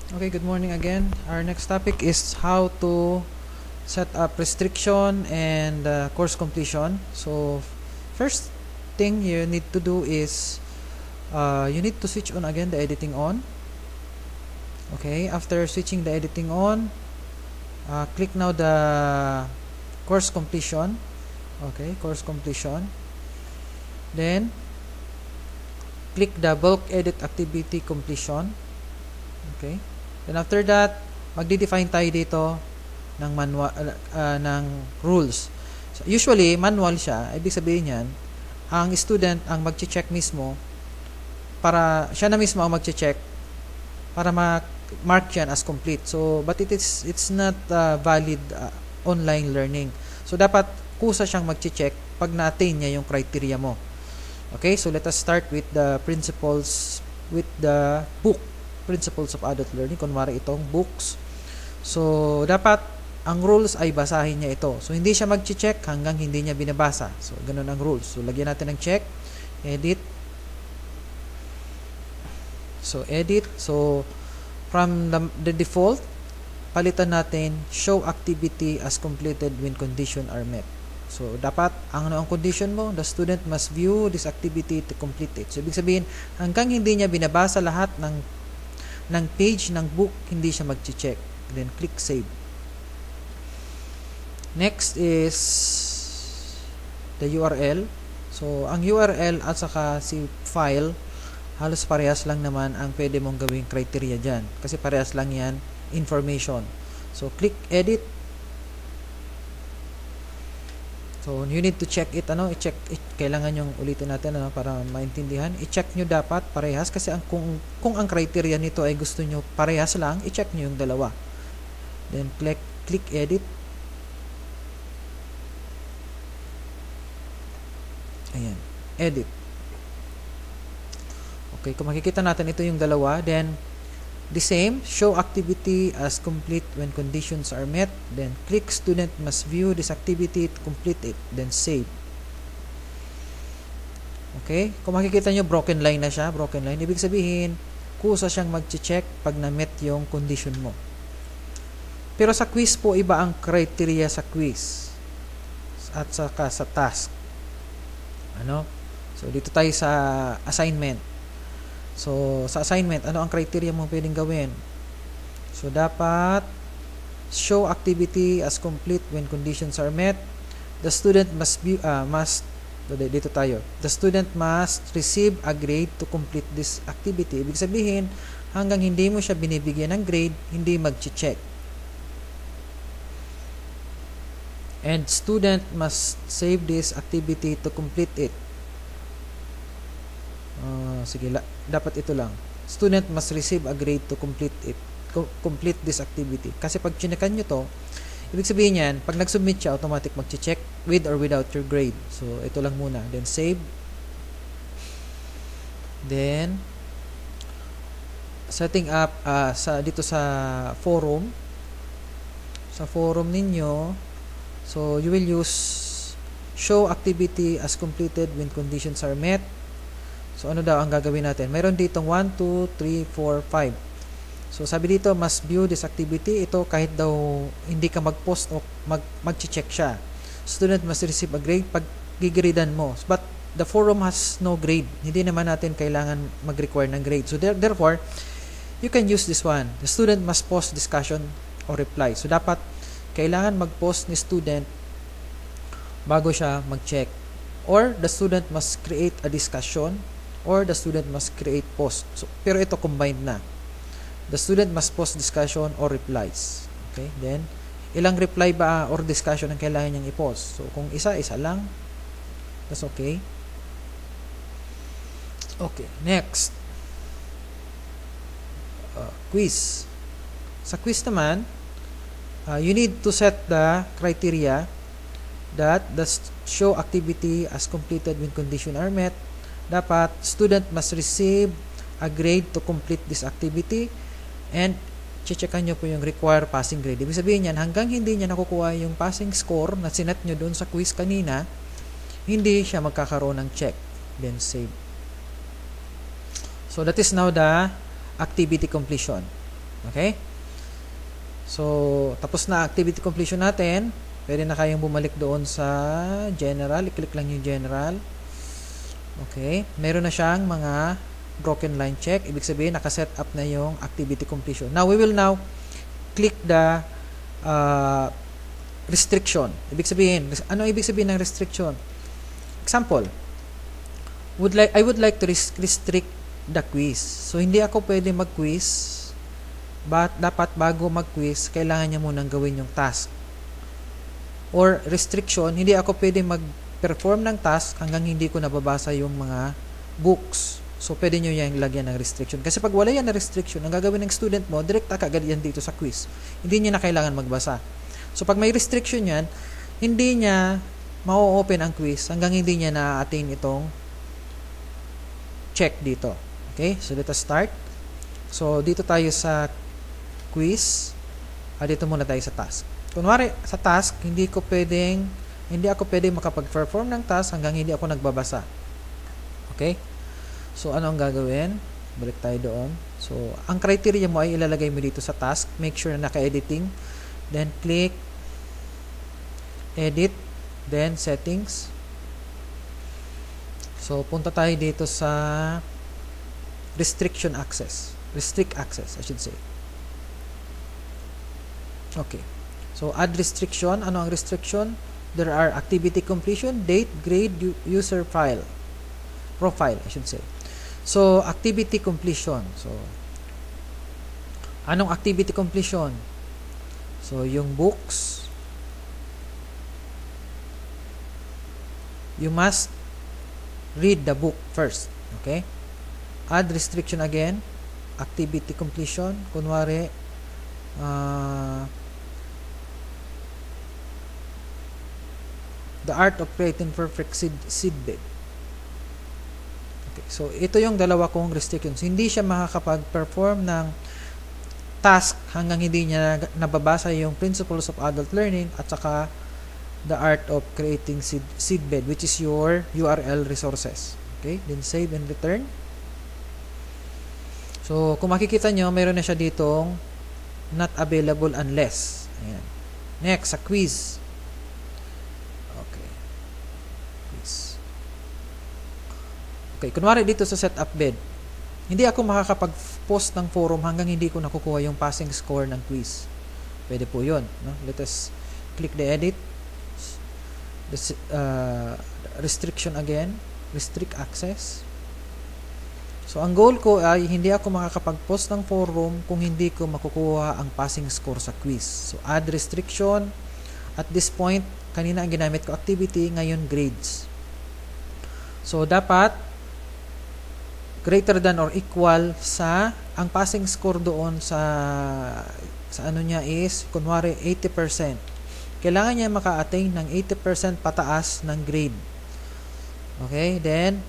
Okay, good morning again. Our next topic is how to set up restriction and course completion. So, first thing you need to do is you need to switch on again the editing on. Okay, after switching the editing on, click now the course completion. Okay, course completion. Then, click the bulk edit activity completion. Okay. Then after that, magde-define tayo dito ng manual ng rules. So, usually manual siya, ibig sabihin niyan, ang student ang magche-check mismo para siya na mismo ang magche-check para ma-mark yan as complete. So, but it's not valid online learning. So, dapat kusa siyang magche-check pag na-attain niya yung criteria mo. Okay, so let us start with the principles with the book. Principles of Adult Learning, kunwari itong books. So, dapat ang rules ay basahin niya ito. So, hindi siya mag-check hanggang hindi niya binabasa. So, ganun ang rules. So, lagyan natin ng check, edit. So, edit. So, from the default, palitan natin show activity as completed when condition are met. So, dapat, ang condition mo, the student must view this activity to complete it. So, ibig sabihin, hanggang hindi niya binabasa lahat ng page ng book, hindi siya mag-check. Then, click Save. Next is the URL. So, ang URL at saka si file, halos parehas lang naman ang pwede mong gawing criteria dyan. Kasi parehas lang yan, information. So, click Edit. So, you need to check it, i-check it. Kailangan yung ulitin natin, para maintindihan. I-check nyo dapat parehas kasi kung ang criteria nito ay gusto nyo parehas lang, i-check nyo yung dalawa. Then, click edit. Ayan, edit. Okay, kung makikita natin, ito yung dalawa. Then, the same, show activity as complete when conditions are met. Then, click student must view this activity to complete it. Then, save. Okay? Kung makikita nyo, broken line na siya. Broken line. Ibig sabihin, kusa siyang mag-check pag na-met yung condition mo. Pero sa quiz po, iba ang criteria sa quiz. At saka sa task. So, dito tayo sa assignment. So, sa assignment, ano ang criteria mo pwedeng gawin? So, dapat show activity as complete when conditions are met. The student dito tayo. The student must receive a grade to complete this activity. Ibig sabihin, hanggang hindi mo siya binibigyan ng grade, hindi mag-check. And student must save this activity to complete it. Sige, dapat ito lang. Student must receive a grade to complete this activity. Kasi pag chinekan nyo to, ibig sabihin yan, pag nag-submit siya, automatic mag-check with or without your grade. So, ito lang muna. Then, save. Then, setting up dito sa forum. Sa forum ninyo, so, you will use show activity as completed when conditions are met. So, ano daw ang gagawin natin? Mayroon ditong 1, 2, 3, 4, 5. So, sabi dito, must view this activity. Ito, kahit daw hindi ka mag-post o mag-check siya. Student must receive a grade pag gigradean mo. But, the forum has no grade. Hindi naman natin kailangan mag-require ng grade. So, therefore, you can use this one. The student must post discussion or reply. So, dapat, kailangan mag-post ni student bago siya mag-check. Or, the student must create a discussion or the student must create post. So, pero ito combined na. The student must post discussion or replies. Okay? Then, ilang reply ba or discussion ang kailangan niyang i-post? So, kung isa lang. That's okay. Okay. Next. Quiz. Sa quiz naman, you need to set the criteria that the show activity as completed when conditions are met. Dapat, student must receive a grade to complete this activity and checkan nyo po yung required passing grade. Ibig sabihin yan, hanggang hindi niya nakukuha yung passing score na sinet nyo doon sa quiz kanina, hindi siya magkakaroon ng check. Then, save. So, that is now the activity completion. Okay? So, tapos na activity completion natin. Pwede na kayong bumalik doon sa general. I-click lang yung general. Okay? Meron na siyang mga broken line check. Ibig sabihin, nakaset up na yung activity completion. Now, we will now click the restriction. Ibig sabihin, ano ibig sabihin ng restriction? Example, I would like to restrict the quiz. So, hindi ako pwede mag-quiz. Dapat bago mag-quiz, kailangan niya munang gawin yung task. Or restriction, hindi ako pwede mag-perform ng task hanggang hindi ko nababasa yung mga books. So, pwede nyo yung lagyan ng restriction. Kasi pag wala yan na restriction, ang gagawin ng student mo, direct kagad yan dito sa quiz. Hindi niya na kailangan magbasa. So, pag may restriction yan, hindi niya ma-open ang quiz hanggang hindi niya na-attain itong check dito. Okay? So, let us start. So, dito tayo sa quiz. Dito muna tayo sa task. Kunwari, sa task, hindi ako pwedeng makapag-perform ng task hanggang hindi ako nagbabasa. Okay? So, ano ang gagawin? Balik tayo doon. So, ang criteria mo ay ilalagay mo dito sa task. Make sure na naka-editing. Then, click Edit. Then, Settings. So, punta tayo dito sa Restrict Access, I should say. Okay. So, add restriction. Ano ang restriction? There are activity completion, date, grade, user profile, I should say. So, activity completion. So, anong activity completion? So, yung books, you must read the book first. Okay? Add restriction again. Activity completion. Kunwari, the art of creating perfect seedbed. Okay, so ito yung dalawa kong restrictions. Hindi siya makakapag-perform ng task hanggang hindi niya nababasa yung principles of adult learning at saka the art of creating seedbed, which is your URL resources. Okay, then save and return. So kung makikita nyo, mayroon na siya ditong not available unless. Ayan. Next, sa quiz. Okay. Quiz. Okay, kunwari dito sa setup bed, hindi ako makakapag-post ng forum hanggang hindi ko nakukuha yung passing score ng quiz. Pwede po yun. No? Let us click the edit. Restriction again. Restrict access. So, ang goal ko ay hindi ako makakapag-post ng forum kung hindi ko makukuha ang passing score sa quiz. So, add restriction. At this point, kanina ang ginamit ko activity, ngayon grades. So, dapat greater than or equal sa ang passing score doon sa ano niya is, kunwari 80%. Kailangan niya maka-attain ng 80% pataas ng grade. Okay, then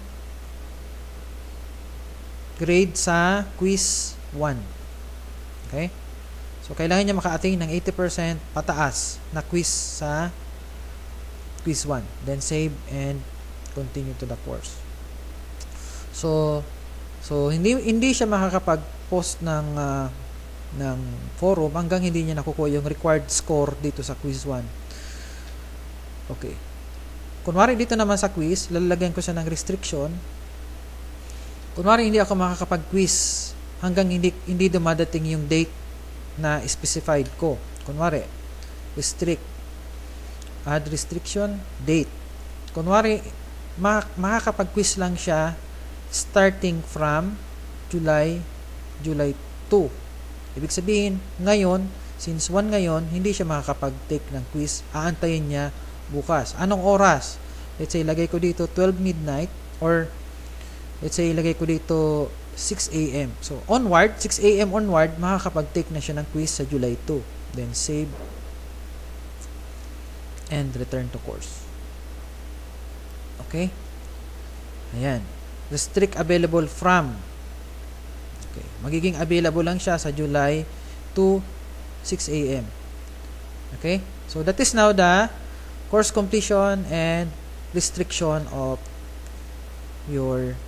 grade sa quiz 1. Okay? So, kailangan niya maka-attain ng 80% pataas na quiz sa quiz 1. Then, save and continue to the course. So hindi siya makakapag-post ng forum hanggang hindi niya nakukuha yung required score dito sa quiz 1. Okay. Kunwari dito naman sa quiz, lalagyan ko siya ng restriction. Kunwari, hindi ako makakapag-quiz hanggang hindi dumadating yung date na specified ko. Kunwari, restrict. Add restriction, date. Kunwari, makakapag-quiz lang siya starting from July 2. Ibig sabihin, ngayon, since 1 ngayon, hindi siya makakapag-take ng quiz. Aantayin niya bukas. Anong oras? Let's say, lagay ko dito 12 midnight or let's say, ilagay ko dito 6 a.m. So, onward, 6 a.m. onward, makakapag-take na siya ng quiz sa July 2. Then, save and return to course. Okay? Ayan. Restrict available from. Okay. Magiging available lang siya sa July 2, 6 a.m. Okay? So, that is now the course completion and restriction of your